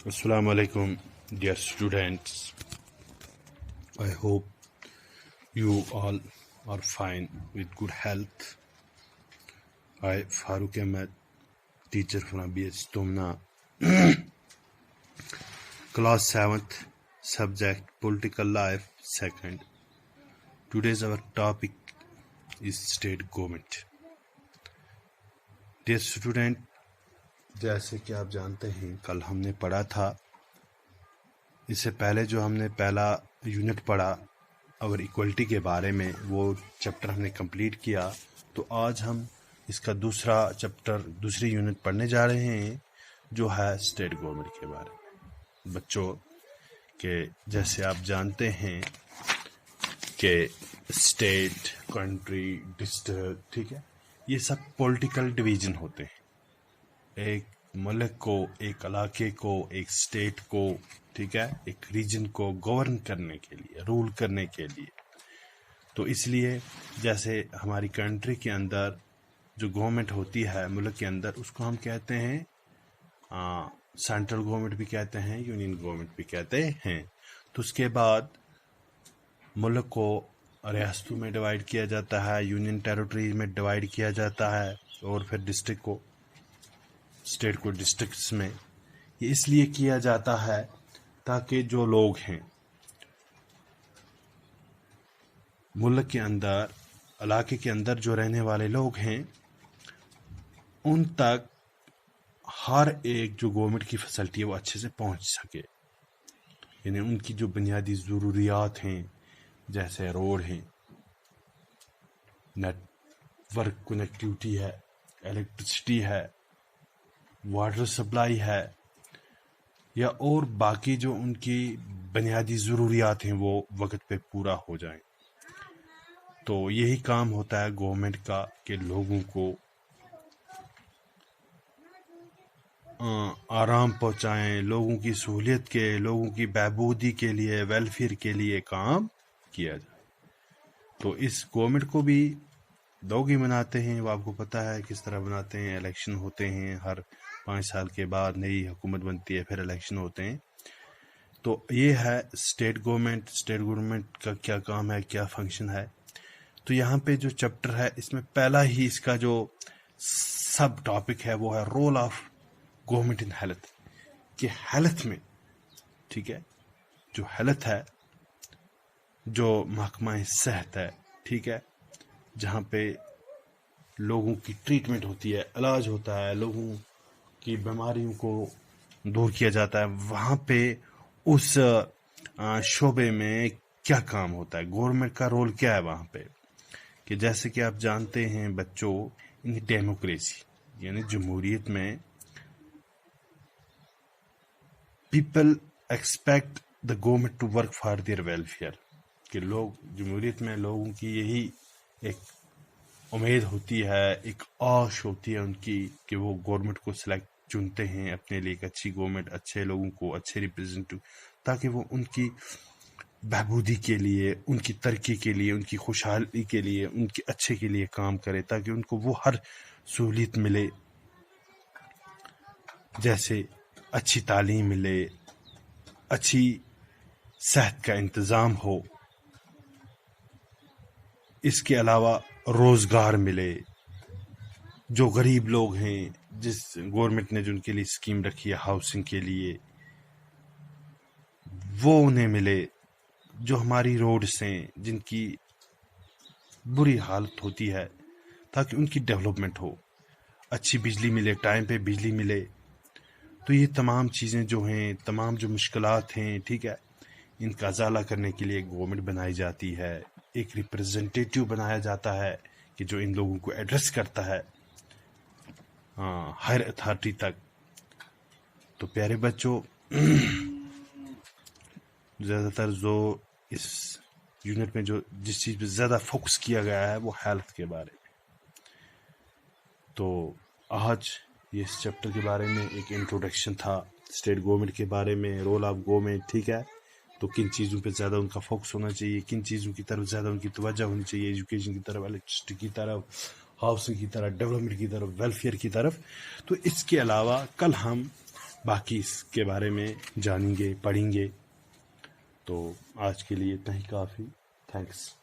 Assalamu alaikum, dear students. I hope you all are fine with good health. I, Farooq Ahmed, teacher from BS Tumna, class 7th, subject Political Life, 2nd. Today's our topic is state government. Dear student, جیسے کہ آپ جانتے ہیں کل ہم نے پڑھا تھا، اس سے پہلے جو ہم نے پہلا یونٹ پڑھا اور ایکوالٹی کے بارے میں، وہ چیپٹر ہم نے کمپلیٹ کیا. تو آج ہم اس کا دوسرا چیپٹر، دوسری یونٹ پڑھنے جا رہے ہیں جو ہے اسٹیٹ گورنمنٹ کے بارے میں. بچوں کہ جیسے آپ جانتے ہیں کہ اسٹیٹ، کنٹری، ڈسٹرکٹ، ٹھیک ہے، یہ سب پولیٹیکل ڈویژن ہوتے ہیں. ایک ملک کو، ایک علاقے کو، ایک اسٹیٹ کو، ٹھیک ہے، ایک ریجن کو گورن کرنے کے لیے، رول کرنے کے لیے. تو اس لیے جیسے ہماری کنٹری کے اندر جو گورنمنٹ ہوتی ہے ملک کے اندر، اس کو ہم کہتے ہیں سینٹرل گورنمنٹ بھی کہتے ہیں، یونین گورنمنٹ بھی کہتے ہیں. تو اس کے بعد ملک کو ریاستوں میں ڈیوائیڈ کیا جاتا ہے، یونین ٹیریٹریز میں ڈیوائیڈ کیا جاتا ہے، اور پھر ڈسٹرکٹ کو، اسٹیٹ کو ڈسٹرکٹس میں. یہ اس لیے کیا جاتا ہے تاکہ جو لوگ ہیں ملک کے اندر، علاقے کے اندر جو رہنے والے لوگ ہیں، ان تک ہر ایک جو گورنمنٹ کی فیسلٹی ہے وہ اچھے سے پہنچ سکے. یعنی ان کی جو بنیادی ضروریات ہیں، جیسے روڈ ہیں، نیٹ ورک کنیکٹیوٹی ہے، الیکٹرسٹی ہے، واٹر سپلائی ہے، یا اور باقی جو ان کی بنیادی ضروریات ہیں وہ وقت پہ پورا ہو جائیں. تو یہی کام ہوتا ہے گورنمنٹ کا کہ لوگوں کو آرام پہنچائیں، لوگوں کی سہولیت کے، لوگوں کی بہبودی کے لیے، ویلفیئر کے لیے کام کیا جائے. تو اس گورنمنٹ کو بھی لوگ ہی بناتے ہیں، وہ آپ کو پتہ ہے کس طرح بناتے ہیں. الیکشن ہوتے ہیں، ہر 5 سال کے بعد نئی حکومت بنتی ہے، پھر الیکشن ہوتے ہیں. تو یہ ہے اسٹیٹ گورنمنٹ. اسٹیٹ گورنمنٹ کا کیا کام ہے، کیا فنکشن ہے. تو یہاں پہ جو چیپٹر ہے، اس میں پہلا ہی اس کا جو سب ٹاپک ہے وہ ہے role of government in health. کہ ہیلتھ میں، ٹھیک ہے، جو ہیلتھ ہے، جو محکمہ صحت ہے، ٹھیک ہے، جہاں پہ لوگوں کی ٹریٹمنٹ ہوتی ہے، علاج ہوتا ہے، لوگوں کی بیماریوں کو دور کیا جاتا ہے، وہاں پہ اس شعبے میں کیا کام ہوتا ہے، گورنمنٹ کا رول کیا ہے وہاں پہ. کہ جیسے کہ آپ جانتے ہیں بچوں، ان ڈیموکریسی یعنی جمہوریت میں people expect the government to work for their welfare. کہ لوگ، جمہوریت میں لوگوں کی یہی ایک امید ہوتی ہے، ایک آش ہوتی ہے ان کی کہ وہ گورنمنٹ کو سلیکٹ چنتے ہیں اپنے لیے، ایک اچھی گورنمنٹ، اچھے لوگوں کو، اچھے ریپرزینٹیو، تاکہ وہ ان کی بہبودی کے لیے، ان کی ترقی کے لیے، ان کی خوشحالی کے لیے، ان کے اچھے کے لیے کام کرے، تاکہ ان کو وہ ہر سہولیت ملے، جیسے اچھی تعلیم ملے، اچھی صحت کا انتظام ہو، اس کے علاوہ روزگار ملے. جو غریب لوگ ہیں، جس گورنمنٹ نے جو ان کے لیے اسکیم رکھی ہے ہاؤسنگ کے لیے، وہ انہیں ملے. جو ہماری روڈس ہیں جن کی بری حالت ہوتی ہے، تاکہ ان کی ڈیولپمنٹ ہو، اچھی بجلی ملے، ٹائم پہ بجلی ملے. تو یہ تمام چیزیں جو ہیں، تمام جو مشکلات ہیں، ٹھیک ہے، ان کا ازالہ کرنے کے لیے گورنمنٹ بنائی جاتی ہے. ایک ریپرزنٹیٹیو بنایا جاتا ہے کہ جو ان لوگوں کو ایڈریس کرتا ہے ہائر اتھارٹی تک. تو پیارے بچوں، زیادہ تر جو اس یونٹ میں جس چیز پہ زیادہ فوکس کیا گیا ہے وہ ہیلتھ کے بارے میں. تو آج یہ اس چیپٹر کے بارے میں ایک انٹروڈکشن تھا اسٹیٹ گورنمنٹ کے بارے میں، رول آف گورنمنٹ، ٹھیک ہے. تو کن چیزوں پہ زیادہ ان کا فوکس ہونا چاہیے، کن چیزوں کی طرف زیادہ ان کی توجہ ہونی چاہیے، ایجوکیشن کی طرف، الیکٹرسٹی کی طرف، ہاؤسنگ کی طرف، ڈیولپمنٹ کی طرف، ویلفیئر کی طرف. تو اس کے علاوہ کل ہم باقی اس کے بارے میں جانیں گے، پڑھیں گے. تو آج کے لیے اتنا ہی کافی. تھینکس.